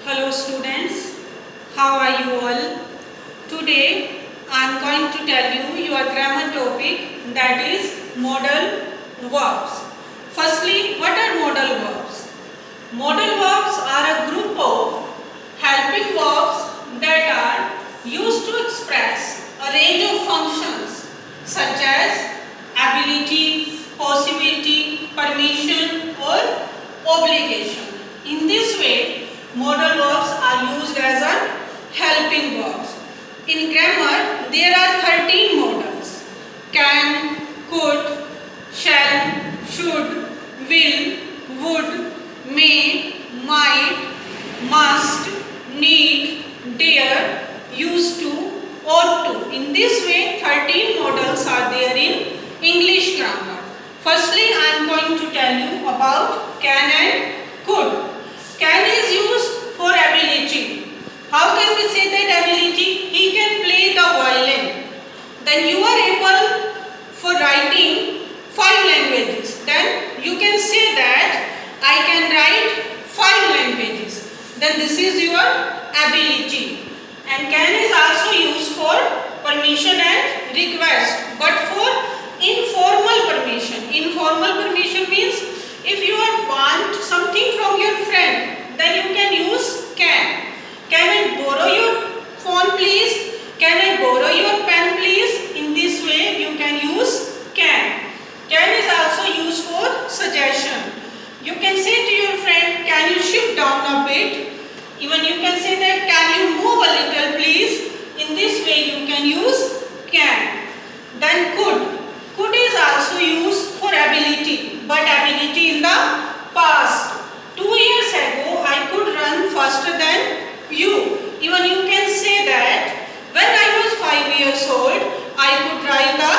Hello students, how are you all? Today I am going to tell you your grammar topic, that is modal verbs. Firstly, what are modal verbs? Modal verbs are a group of helping verbs that are used to express a range of functions such as ability, possibility, permission or obligation. In this way, modal verbs are used as a helping verbs. In grammar, there are 13 modals: can, could, shall, should, will, would, may, might, must, need, dare, used to, ought to. In this way, 13 modals are there in English grammar. Firstly, I am going to tell you about can and could. Can is used for ability. How can we say that ability? He can play the violin. Then you are able for writing 5 languages. Then you can say that I can write 5 languages. Then this is your ability. And can is also used for permission and request, but for informal permission. Informal permission means if you want something from your friend, then you can use can. Can I borrow your phone please? Can I borrow your pen please? In this way you can use can. Can is also used for suggestion. You can say to your friend, can you shift down a bit? Even you can say that, can you move a little please? In this way you can use can. Then could. Could is also used for ability, but ability in the past. 2 years ago I could run faster than you. Even you can say that when I was 5 years old I could ride the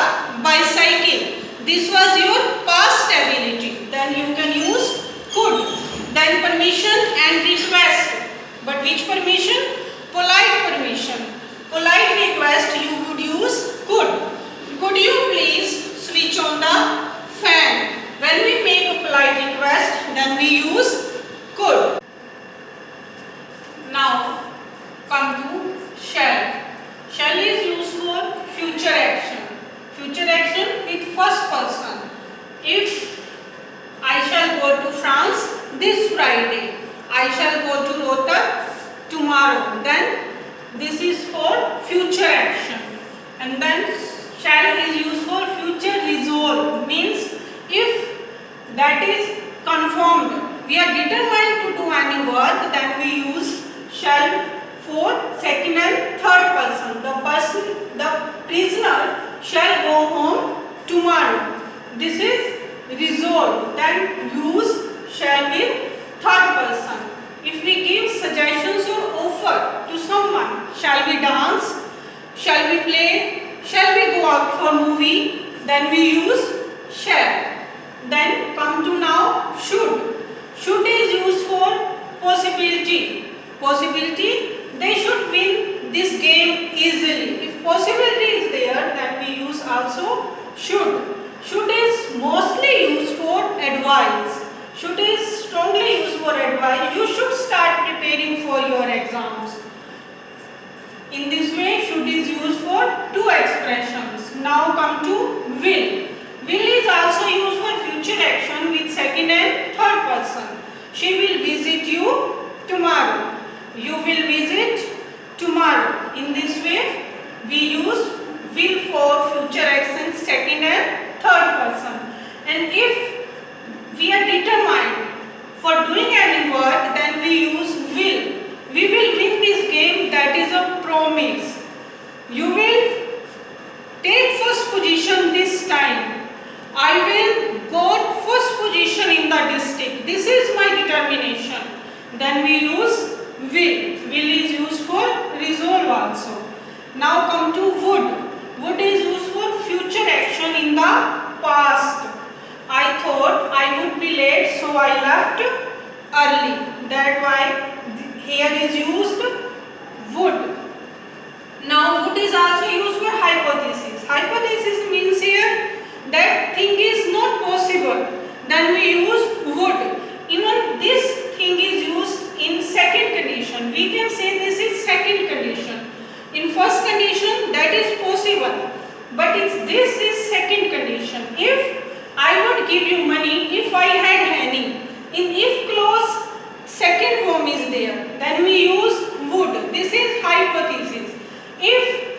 bicycle. This was your past ability. Then you can use could. Then permission and request. But which permission? Polite permission. Polite request you would use could. Could you please switch on the fan? When we make a polite request, then we use could. Now come to shall. Shall is used for future action. Future action with first person. If I shall go to France this Friday, I shall go to Rohtak tomorrow, then this is for future action. And then shall is used for future resolve, means if that is confirmed, we are determined to do any work, then we use shall for second and third person. The prisoner shall go home tomorrow. This is resolve. Then use shall with third person. If we give suggestions or offer to someone, shall we dance? Shall we play? Shall we go out for movie? Then we use shall. Then come to now should. Should is used for possibility. Possibility, they should win this game easily. If possibility is there, then we use also should. Should is mostly used for advice. Should is strongly used for advice. You should start preparing for your exams. In this way, should is used for 2 expressions. Now come to will. Will is also used for future action with second and third person. She will visit you tomorrow. You will visit tomorrow. In this way, we use will for future action second and third person. And if we are determined for doing any work, then we use will. We will win this game, that is a promise. You will take first position this time. I will go first position in the district. This is my determination. Then we use will. Will is used for resolve also. Now come to would. Would is used for future action in the past. I thought I would be late, so I left early. That why here is used would. Now would is also used for hypothesis. Hypothesis means here that thing is not possible. Then we use would. Even this thing is used in second condition. We can say this is second condition. In first condition, that is possible, but this is second condition. If I would give you money if I had any. In if clause, second form is there. Then we use would. This is hypothesis. If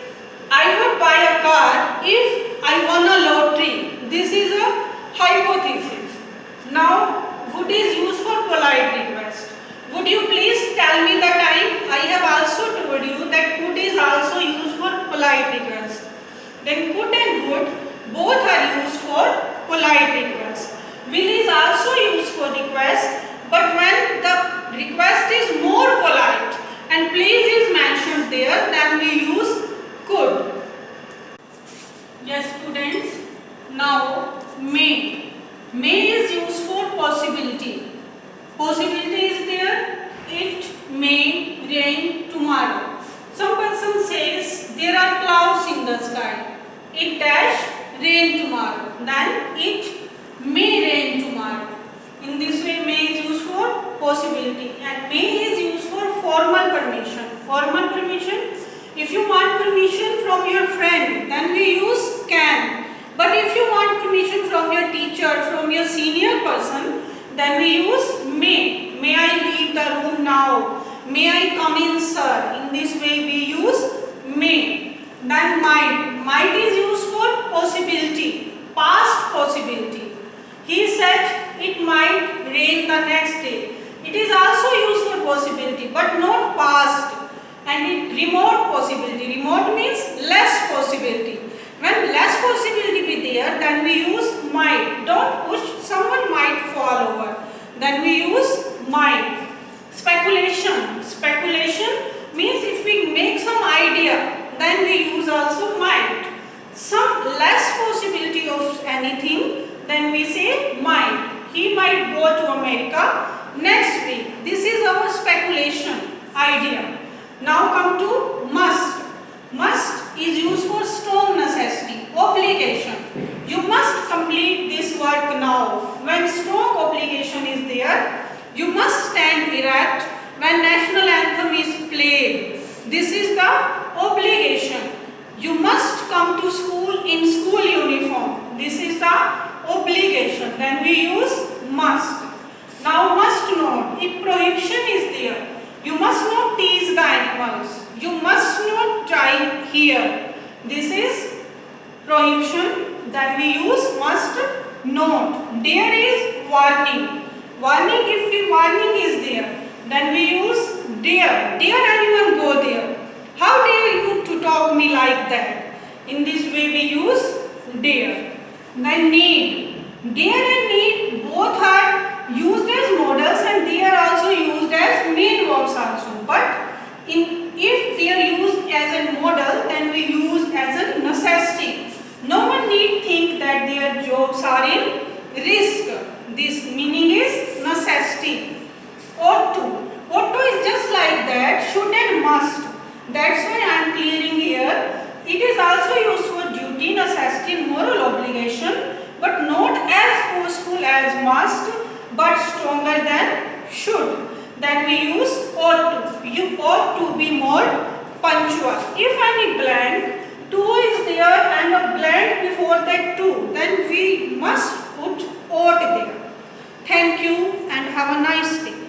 I would buy a car if I won a lottery. This is a hypothesis. Now, would is used for polite request. Would you please tell me the time? I have also told you that could is also used for polite request. Then could and would both are used for polite request. Will is also used for request, but when the request is more polite and please is mentioned there, then we use could. Yes, students. Now, may. May is used for possibility. Possibility is there. It may rain tomorrow. Some person says there are clouds in the sky. It dash rain tomorrow. Then it may rain tomorrow. In this way, may is used for possibility, and may is used for formal permission. Formal permission. If you want permission from your friend, then we use can. But if you want permission from your teacher, from your senior person, then we use may. May I leave the room now? May I come in, sir? In this way we use may. Then might. Might is used for possibility, past possibility. He said it might rain the next day. It is also used for possibility, but not past. And it remote possibility. Remote means less possibility. When less possibility be there, then we use might. Don't push, someone might fall over. Then we use might. Speculation. Speculation means if we make some idea, then we use also might. Some less possibility of anything, then we say might. He might go to America next week. This is our speculation idea. Now come to must. Must is used for strong necessity, obligation. You must complete this work now. When strong obligation is there, you must stand erect when national anthem is played. This is the obligation. You must come to school in school uniform. This is the obligation. Then we use must. Now must not. If prohibition is there, you must not tease the animals. You must not drive here. This is prohibition. Then we use must not. Dare is warning. Warning, if the warning is there, then we use dare. Dare anyone go there? How dare you to talk me like that? In this way we use dare. Then need. Dare and need both are used as modals and they are also used as main verbs also. But if they are used as a modal, then we use as a necessity. No one need think that their jobs are in risk. This meaning is necessity. Ought to. Ought to is just like that, should and must. That's why I am clearing here. It is also used for duty, necessity, moral obligation, but not as forceful as must, but stronger than should. Then we use ought to. You ought to be more punctual. If any blank, to is there and a blank before that to, then we must put ought there. Thank you and have a nice day.